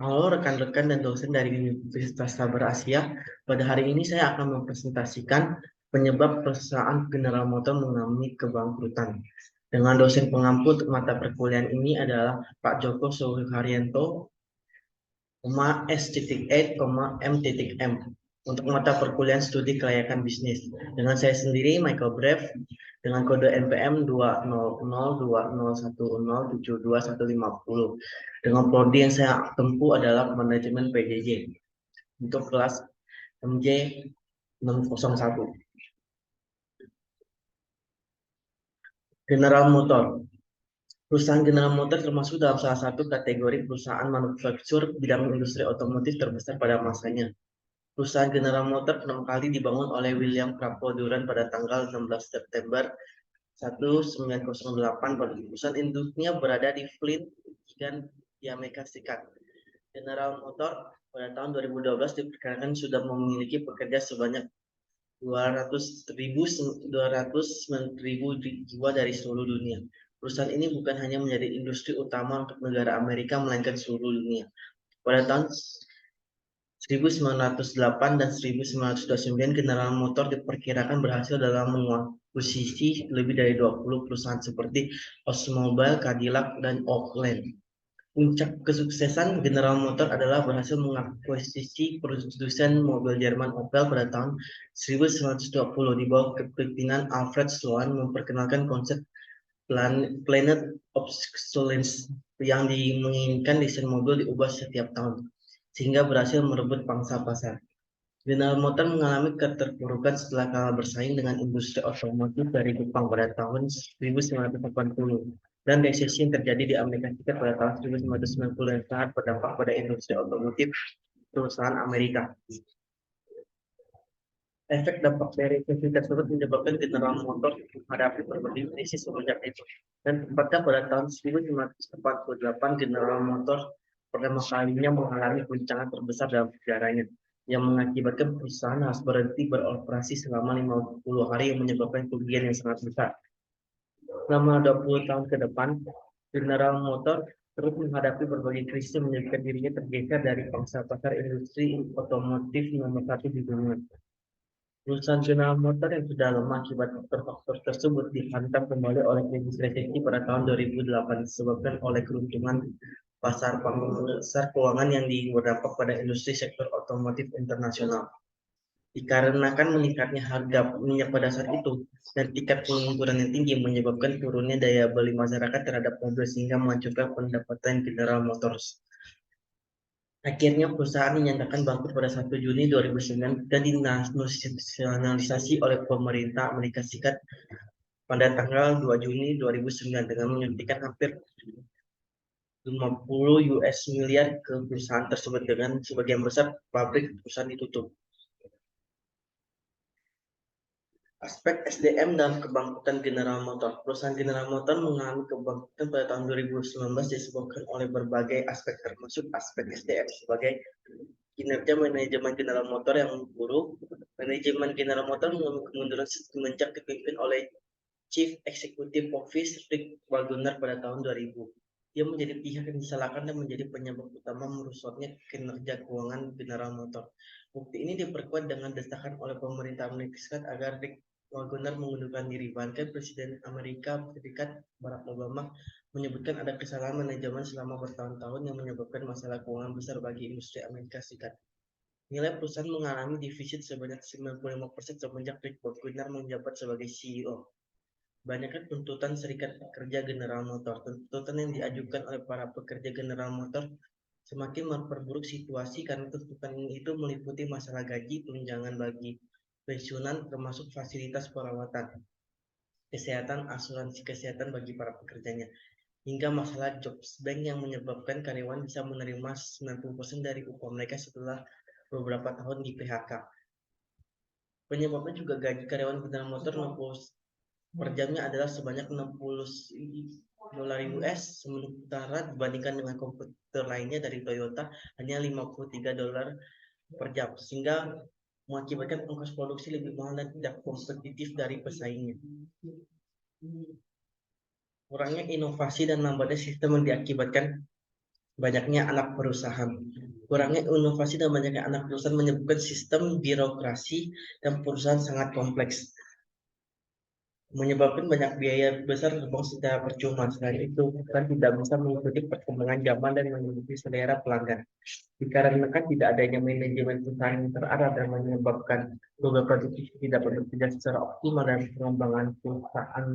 Halo rekan-rekan dan dosen dari Universitas Sabar Asia. Pada hari ini saya akan mempresentasikan penyebab perusahaan General Motors mengalami kebangkrutan. Dengan dosen pengampu untuk mata perkuliahan ini adalah Pak Joko Suharyanto, S.E.M. Untuk mata perkuliahan studi kelayakan bisnis. Dengan saya sendiri, Michael Brev, dengan kode NPM 20020107215. Dengan prodi yang saya tempuh adalah manajemen PJJ untuk kelas MJ 601. General Motor. Perusahaan General Motors termasuk dalam salah satu kategori perusahaan manufaktur bidang industri otomotif terbesar pada masanya. Perusahaan General Motors pertama kali dibangun oleh William Crawford Durant pada tanggal 16 September 1908. Perusahaan induknya berada di Flint, Michigan, di Amerika Serikat. General Motors pada tahun 2012 diperkirakan sudah memiliki pekerja sebanyak 200.000 jiwa dari seluruh dunia. Perusahaan ini bukan hanya menjadi industri utama untuk negara Amerika, melainkan seluruh dunia. Pada tahun 1908 dan 1929, General Motors diperkirakan berhasil dalam menguasai lebih dari 20 perusahaan seperti Oldsmobile, Cadillac, dan Oakland. Puncak kesuksesan General Motors adalah berhasil mengakuisisi produsen mobil Jerman Opel pada tahun 1920. Di bawah kepemimpinan Alfred Sloan memperkenalkan konsep Planet Obsolescence yang menginginkan desain mobil diubah setiap tahun, sehingga berhasil merebut pangsa pasar. General Motors mengalami keterpurukan setelah kalah bersaing dengan industri otomotif dari Jepang pada tahun 1980 dan resesi yang terjadi di Amerika Serikat pada tahun 1990 yang sangat berdampak pada industri otomotif perusahaan Amerika. Efek dampak dari resesi tersebut menyebabkan General Motors menghadapi berbagai krisis semenjak itu. Dan tepatnya pada tahun 1948, General Motors pertama kalinya mengalami guncangan terbesar dalam sejarahnya, yang mengakibatkan perusahaan harus berhenti beroperasi selama 50 hari yang menyebabkan kerugian yang sangat besar. Selama 20 tahun ke depan, General Motors terus menghadapi berbagai krisis yang menjadikan dirinya tergeser dari pangsa pasar industri otomotif nomor satu di dunia. Perusahaan General Motors yang sudah lemah akibat faktor-faktor tersebut dihantam kembali oleh krisis resesi pada tahun 2008 disebabkan oleh keruntuhan pasar keuangan yang berdampak pada industri sektor otomotif internasional. Dikarenakan meningkatnya harga minyak pada saat itu dan tingkat pengangguran yang tinggi menyebabkan turunnya daya beli masyarakat terhadap mobil sehingga menghancurkan pendapatan General Motors. Akhirnya perusahaan dinyatakan bangkrut pada 1 Juni 2009 dan dinasionalisasi oleh pemerintah Amerika Serikat pada tanggal 2 Juni 2009 dengan menyuntikkan hampir 50 US miliar ke perusahaan tersebut dengan sebagian besar pabrik perusahaan ditutup. Aspek SDM dan kebangkrutan General Motors. Perusahaan General Motors mengalami kebangkrutan pada tahun 2019 disebabkan oleh berbagai aspek termasuk aspek SDM sebagai kinerja manajemen General Motors yang buruk. Manajemen General Motors mengalami kemunduran semenjak dipimpin oleh Chief Executive Officer Rick Wagoner pada tahun 2000. Dia menjadi pihak yang disalahkan dan menjadi penyebab utama merusaknya kinerja keuangan General Motors. Bukti ini diperkuat dengan desakan oleh pemerintah Amerika Serikat agar Rick Wagoner mengundurkan diri. Bahkan Presiden Amerika Serikat Barack Obama menyebutkan ada kesalahan manajemen selama bertahun-tahun yang menyebabkan masalah keuangan besar bagi industri Amerika Serikat. Nilai perusahaan mengalami defisit sebanyak 95% semenjak Rick Wagoner menjabat sebagai CEO. Banyaknya tuntutan serikat pekerja General Motors. Tuntutan yang diajukan oleh para pekerja General Motors semakin memperburuk situasi karena tuntutan itu meliputi masalah gaji, tunjangan bagi pensiunan, termasuk fasilitas perawatan, kesehatan, asuransi kesehatan bagi para pekerjanya, hingga masalah jobs bank yang menyebabkan karyawan bisa menerima 90% dari upah mereka setelah beberapa tahun di PHK. Penyebabnya juga gaji karyawan General Motors per jamnya adalah sebanyak 60 dolar US, sementara dibandingkan dengan komputer lainnya dari Toyota hanya 53 dolar per jam, sehingga mengakibatkan ongkos produksi lebih mahal dan tidak kompetitif dari pesaingnya. Kurangnya inovasi dan lambatnya sistem yang diakibatkan banyaknya anak perusahaan. Kurangnya inovasi dan banyaknya anak perusahaan menyebabkan sistem birokrasi dan perusahaan sangat kompleks, menyebabkan banyak biaya besar terbuang secara percuma. Selain itu, perusahaan tidak bisa mengikuti perkembangan zaman dan mengikuti selera pelanggan. Dikarenakan tidak adanya manajemen perusahaan yang terarah dan menyebabkan beberapa produksi tidak bekerja secara optimal dan pengembangan perusahaan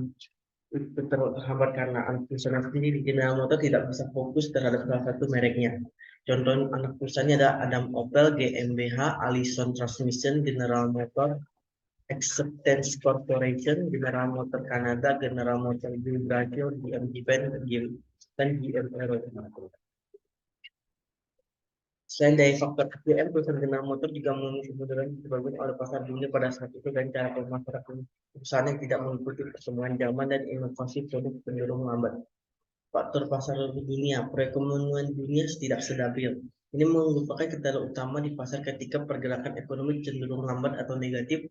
itu terhambat karena anak perusahaan sendiri. General Motors tidak bisa fokus terhadap salah satu mereknya. Contoh anak perusahaannya ada Adam Opel, GmbH, Allison Transmission, General Motors, Acceptance Corporation, General Motors Canada, General Motors di Brazil, GM Japan, dan GM Aeronautics. Selain dari faktor SDM, perusahaan General Motors juga memiliki kemunduran disebabkan oleh pasar dunia pada saat itu dan cara pemasaran perusahaan yang tidak mengikuti perkembangan zaman dan inovasi produk cenderung lambat. Faktor pasar dunia, perekonomian dunia tidak stabil. Ini merupakan kendala utama di pasar ketika pergerakan ekonomi cenderung lambat atau negatif,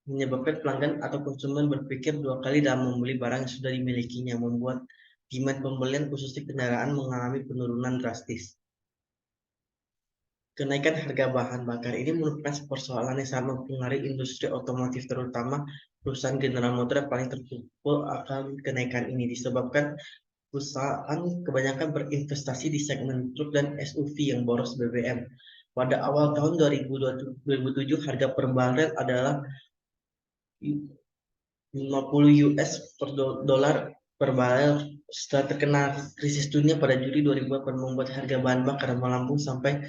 menyebabkan pelanggan atau konsumen berpikir dua kali dalam membeli barang yang sudah dimilikinya, membuat demand pembelian khususnya kendaraan mengalami penurunan drastis. Kenaikan harga bahan bakar ini merupakan persoalan yang sangat mempengaruhi industri otomotif, terutama perusahaan General Motors yang paling terpukul akan kenaikan ini disebabkan perusahaan kebanyakan berinvestasi di segmen truk dan SUV yang boros BBM. Pada awal tahun 2007, harga per barel adalah 50 US per dolar per barel. Setelah terkena krisis dunia pada Juli 2008 membuat harga bahan bakar melambung sampai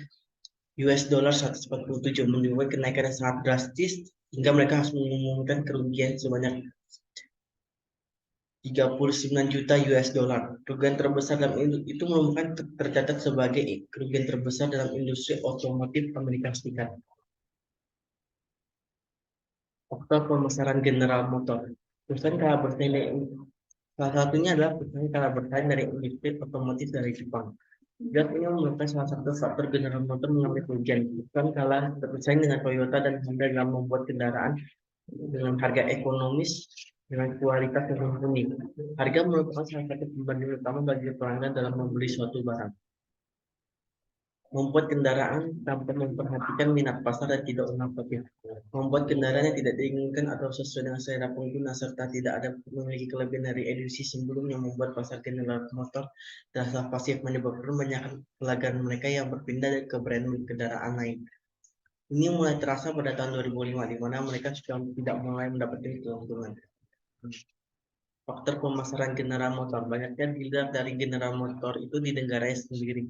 US dollar 147, menyebabkan kenaikan yang sangat drastis hingga mereka harus mengumumkan kerugian sebanyak 39 juta US dollar. Kerugian terbesar dalam itu merupakan tercatat sebagai kerugian terbesar dalam industri otomotif Amerika Serikat. Faktor pemasaran General Motors. Perusahaan kalah bersaing, salah satunya adalah perusahaan kalah bersaing dari industri otomotif dari Jepang. Dan ini merupakan salah satu faktor General Motors mengalami kerugian. Perusahaan kalah bersaing dengan Toyota dan Honda dalam membuat kendaraan dengan harga ekonomis dengan kualitas yang mumpuni. Harga merupakan salah satu pembanding utama bagi pelanggan dalam membeli suatu barang. Membuat kendaraan tanpa memperhatikan minat pasar dan tidak inovatif. Membuat kendaraan yang tidak diinginkan atau sesuai dengan selera pengguna serta tidak ada memiliki kelebihan dari edisi sebelumnya membuat pasar General Motor terasa pasif, menyebabkan banyak pelanggan mereka yang berpindah ke brand kendaraan lain. Ini mulai terasa pada tahun 2005, di mana mereka sudah tidak mulai mendapatkan keuntungan. Faktor pemasaran General Motor. Banyaknya dealer dari General Motor itu di negaranya sendiri.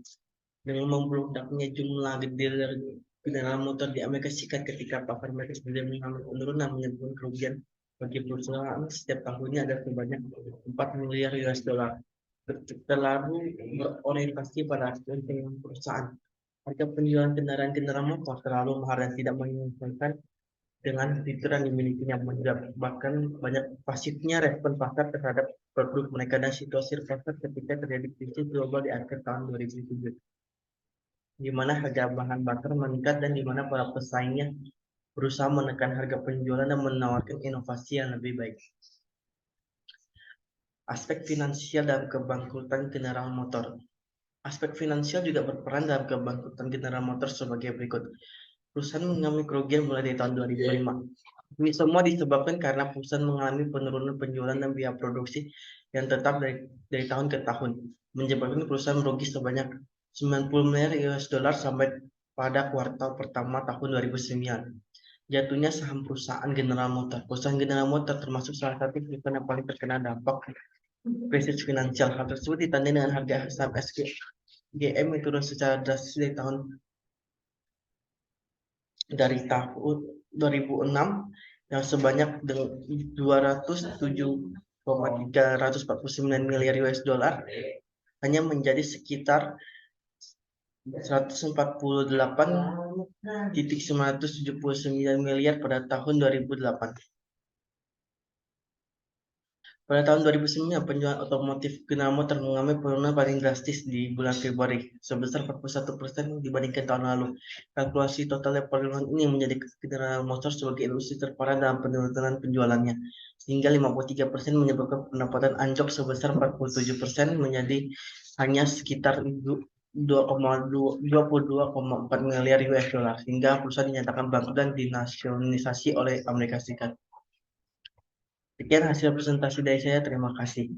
Dengan membludaknya jumlah dealer General Motor di Amerika Serikat ketika pasar mereka sendiri mengalami penurunan, menyebabkan kerugian bagi perusahaan setiap tahunnya ada sebanyak 4 miliar US dollar. Terlalu berorientasi pada hasil dengan perusahaan. Harga penjualan kendaraan General Motor terlalu mahal dan tidak menyesuaikan dengan fitur yang dimilikinya, bahkan banyak pasifnya respon pasar terhadap produk mereka dan situasi pasar ketika terjadi krisis global di akhir tahun 2007, di mana harga bahan bakar meningkat dan di mana para pesaingnya berusaha menekan harga penjualan dan menawarkan inovasi yang lebih baik. Aspek finansial dalam kebangkrutan General Motor. Aspek finansial juga berperan dalam kebangkrutan General Motor sebagai berikut. Perusahaan mengalami kerugian mulai dari tahun 2005. Ini semua disebabkan karena perusahaan mengalami penurunan penjualan dan biaya produksi yang tetap dari tahun ke tahun, menyebabkan perusahaan merugi sebanyak 90 miliar US dollar sampai pada kuartal pertama tahun 2009. Jatuhnya saham perusahaan General Motors. Perusahaan General Motors termasuk salah satu perusahaan yang paling terkena dampak krisis finansial. Hal tersebut ditandai dengan harga saham SGM yang turun secara drastis dari tahun 2006 yang sebanyak 207,349 miliar US dollar hanya menjadi sekitar 148,979 miliar pada tahun 2008. Pada tahun 2009, penjualan otomotif General Motors mengalami penurunan paling drastis di bulan Februari, sebesar 41% dibandingkan tahun lalu. Kalkulasi total penurunan ini menjadi General Motors sebagai industri terparah dalam penurunan penjualannya, sehingga 53% menyebabkan pendapatan anjlok sebesar 47% menjadi hanya sekitar 22,4 miliar US dollar hingga perusahaan dinyatakan bangkrut dan dinasionalisasi oleh Amerika Serikat. Sekian hasil presentasi dari saya. Terima kasih.